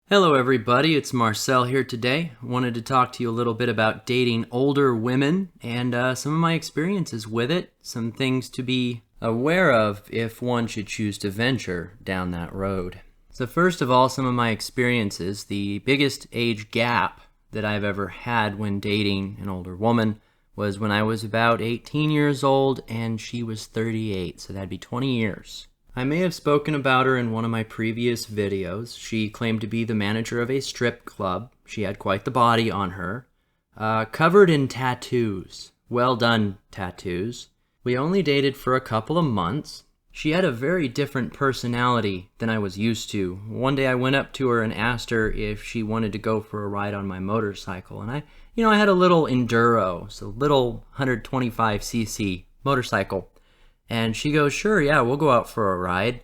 Hello everybody, it's Marcel here today. I wanted to talk to you a little bit about dating older women and some of my experiences with it, some things to be aware of if one should choose to venture down that road. So first of all, some of my experiences. The biggest age gap that I've ever had when dating an older woman was when I was about 18 years old and she was 38, so that'd be 20 years. I may have spoken about her in one of my previous videos. She claimed to be the manager of a strip club. She had quite the body on her. Covered in tattoos. Well done tattoos. We only dated for a couple of months. She had a very different personality than I was used to. One day I went up to her and asked her if she wanted to go for a ride on my motorcycle. And I had a little enduro, so little 125cc motorcycle. And she goes, sure, yeah, we'll go out for a ride.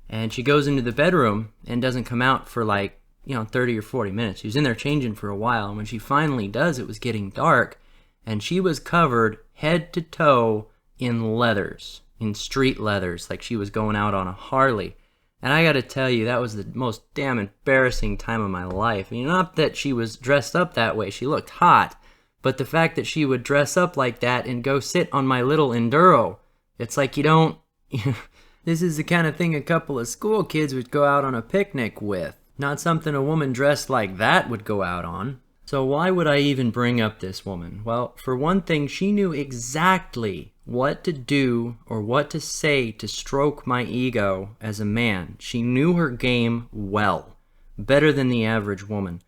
And she goes into the bedroom and doesn't come out for 30 or 40 minutes. She was in there changing for a while. And when she finally does, it was getting dark. And she was covered head to toe in leathers, in street leathers, like she was going out on a Harley. And I got to tell you, that was the most damn embarrassing time of my life. I mean, not that she was dressed up that way. She looked hot. But the fact that she would dress up like that and go sit on my little enduro, it's like this is the kind of thing a couple of school kids would go out on a picnic with. Not something a woman dressed like that would go out on. So why would I even bring up this woman? Well, for one thing, she knew exactly what to do or what to say to stroke my ego as a man. She knew her game well, better than the average woman.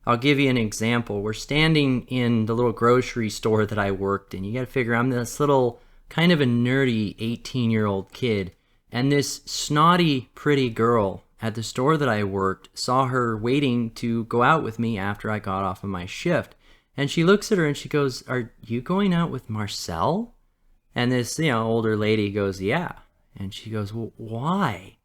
I'll give you an example. We're standing in the little grocery store that I worked in. You gotta figure I'm this little kind of a nerdy 18-year-old kid, and this snotty, pretty girl at the store that I worked saw her waiting to go out with me after I got off of my shift. And she looks at her and she goes, "Are you going out with Marcel?" And this, older lady goes, "Yeah." And she goes, "Well, why?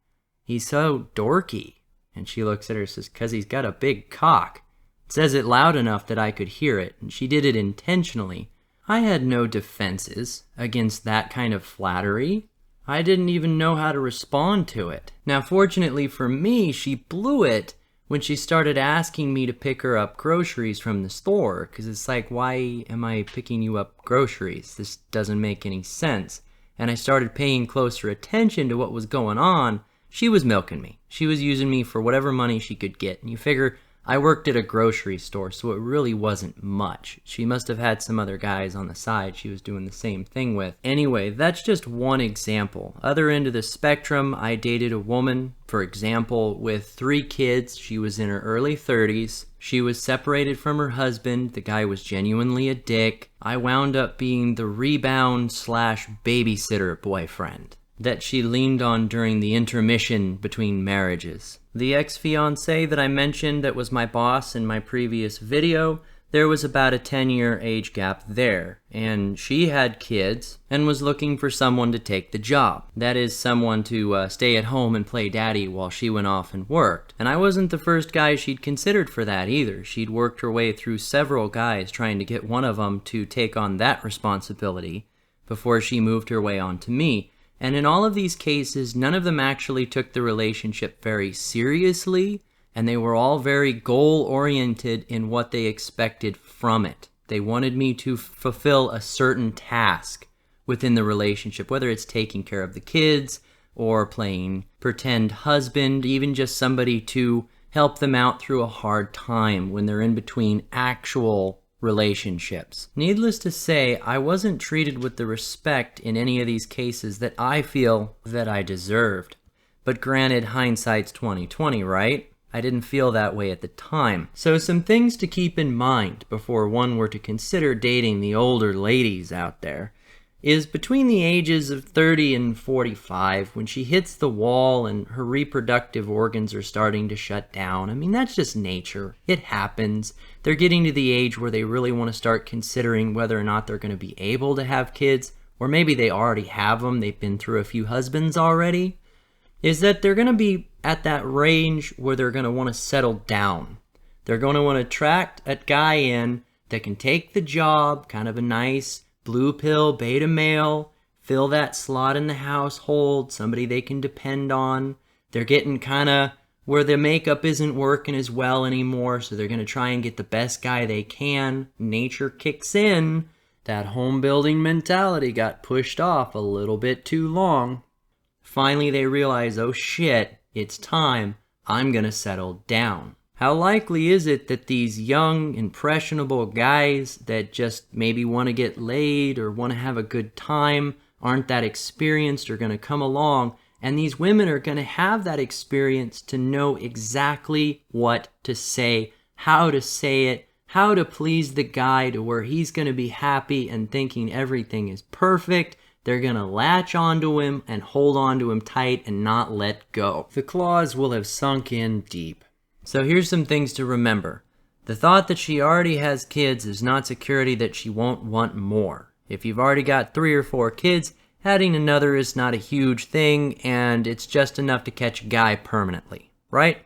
He's so dorky." And she looks at her and says, "'Cause he's got a big cock." Says it loud enough that I could hear it, and she did it intentionally. I had no defenses against that kind of flattery. I didn't even know how to respond to it. Now, fortunately for me, she blew it when she started asking me to pick her up groceries from the store, because it's like, why am I picking you up groceries? This doesn't make any sense. And I started paying closer attention to what was going on. She was milking me. She was using me for whatever money she could get. And you figure, I worked at a grocery store, so it really wasn't much. She must have had some other guys on the side she was doing the same thing with. Anyway, that's just one example. Other end of the spectrum, I dated a woman, for example, with 3 kids. She was in her early 30s. She was separated from her husband. The guy was genuinely a dick. I wound up being the rebound/babysitter boyfriend that she leaned on during the intermission between marriages. The ex-fiancé that I mentioned that was my boss in my previous video, there was about a 10-year age gap there, and she had kids and was looking for someone to take the job. That is, someone to stay at home and play daddy while she went off and worked. And I wasn't the first guy she'd considered for that either. She'd worked her way through several guys trying to get one of them to take on that responsibility before she moved her way on to me. And in all of these cases, none of them actually took the relationship very seriously, and they were all very goal-oriented in what they expected from it. They wanted me to fulfill a certain task within the relationship, whether it's taking care of the kids or playing pretend husband, even just somebody to help them out through a hard time when they're in between actual relationships. Needless to say, I wasn't treated with the respect in any of these cases that I feel that I deserved. But granted, hindsight's 20/20, right? I didn't feel that way at the time. So some things to keep in mind before one were to consider dating the older ladies out there is between the ages of 30 and 45, when she hits the wall and her reproductive organs are starting to shut down. I mean, that's just nature. It happens. They're getting to the age where they really want to start considering whether or not they're going to be able to have kids, or maybe they already have them. They've been through a few husbands already. Is that they're going to be at that range where they're going to want to settle down. They're going to want to attract a guy in that can take the job, kind of a nice blue pill beta male, fill that slot in the household, somebody they can depend on. They're getting kind of where the makeup isn't working as well anymore, so they're going to try and get the best guy they can. Nature kicks in. That home building mentality got pushed off a little bit too long. Finally, they realize, oh shit, it's time. I'm going to settle down. How likely is it that these young, impressionable guys that just maybe want to get laid or want to have a good time, aren't that experienced, are going to come along, and these women are going to have that experience to know exactly what to say, how to please the guy to where he's going to be happy and thinking everything is perfect. They're going to latch onto him and hold onto him tight and not let go. The claws will have sunk in deep. So here's some things to remember. The thought that she already has kids is not security that she won't want more. If you've already got 3 or 4 kids, adding another is not a huge thing, and it's just enough to catch a guy permanently, right?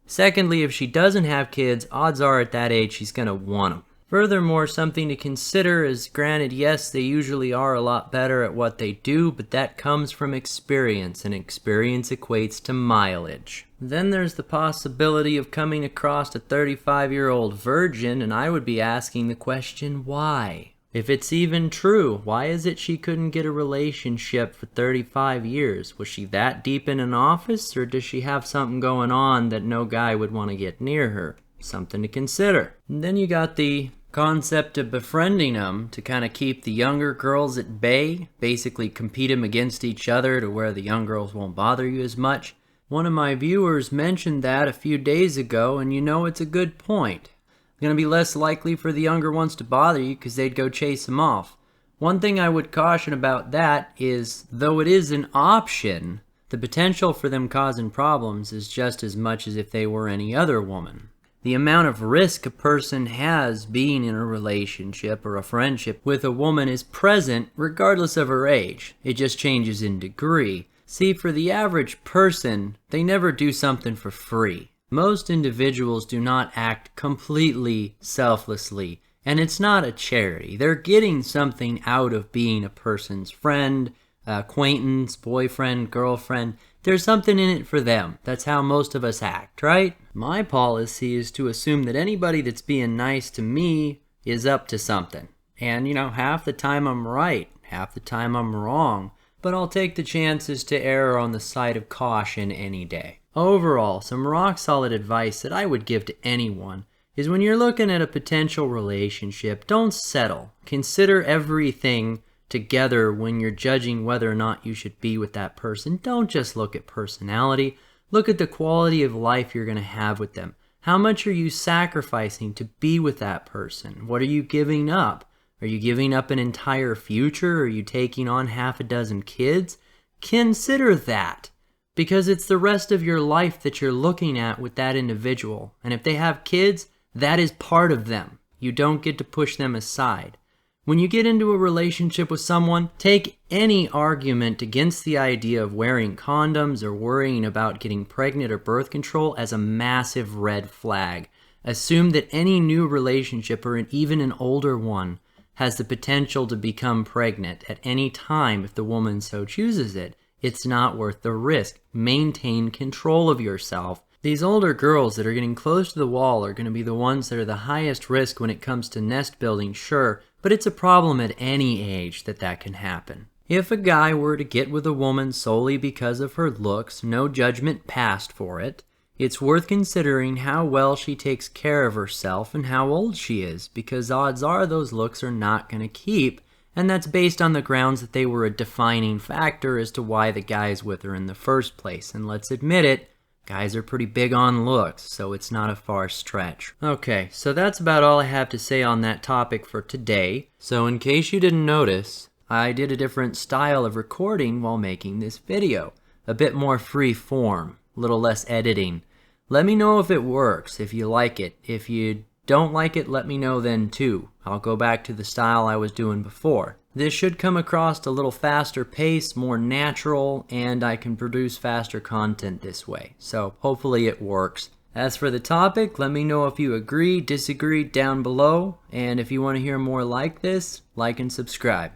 Secondly, if she doesn't have kids, odds are at that age she's going to want them. Furthermore, something to consider is, granted, yes, they usually are a lot better at what they do, but that comes from experience, and experience equates to mileage. Then there's the possibility of coming across a 35-year-old virgin, and I would be asking the question, why? If it's even true, why is it she couldn't get a relationship for 35 years? Was she that deep in an office, or does she have something going on that no guy would want to get near her? Something to consider. And then you got the concept of befriending them to kind of keep the younger girls at bay, basically compete them against each other to where the young girls won't bother you as much. One of my viewers mentioned that a few days ago, and you know it's a good point. It's going to be less likely for the younger ones to bother you because they'd go chase them off. One thing I would caution about that is, though it is an option, the potential for them causing problems is just as much as if they were any other woman. The amount of risk a person has being in a relationship or a friendship with a woman is present regardless of her age. It just changes in degree. See, for the average person, they never do something for free. Most individuals do not act completely selflessly, and it's not a charity. They're getting something out of being a person's friend, acquaintance, boyfriend, girlfriend. There's something in it for them. That's how most of us act, right? My policy is to assume that anybody that's being nice to me is up to something. And, half the time I'm right, half the time I'm wrong. But I'll take the chances to err on the side of caution any day. Overall, some rock-solid advice that I would give to anyone is when you're looking at a potential relationship, don't settle. Consider everything together when you're judging whether or not you should be with that person. Don't just look at personality. Look at the quality of life you're going to have with them. How much are you sacrificing to be with that person? What are you giving up? Are you giving up an entire future? Are you taking on half a dozen kids? Consider that, because it's the rest of your life that you're looking at with that individual. And if they have kids, that is part of them. You don't get to push them aside. When you get into a relationship with someone, take any argument against the idea of wearing condoms or worrying about getting pregnant or birth control as a massive red flag. Assume that any new relationship, or even an older one, has the potential to become pregnant at any time if the woman so chooses it. It's not worth the risk. Maintain control of yourself. These older girls that are getting close to the wall are going to be the ones that are the highest risk when it comes to nest building, sure, but it's a problem at any age that can happen. If a guy were to get with a woman solely because of her looks, no judgment passed for it, it's worth considering how well she takes care of herself and how old she is, because odds are those looks are not going to keep, and that's based on the grounds that they were a defining factor as to why the guy's with her in the first place. And let's admit it, guys are pretty big on looks, so it's not a far stretch. Okay, so that's about all I have to say on that topic for today. So in case you didn't notice, I did a different style of recording while making this video. A bit more free form, a little less editing. Let me know if it works, if you like it. If you don't like it, let me know then too. I'll go back to the style I was doing before. This should come across a little faster pace, more natural, and I can produce faster content this way. So hopefully it works. As for the topic, let me know if you agree, disagree down below, and if you want to hear more like this, like and subscribe.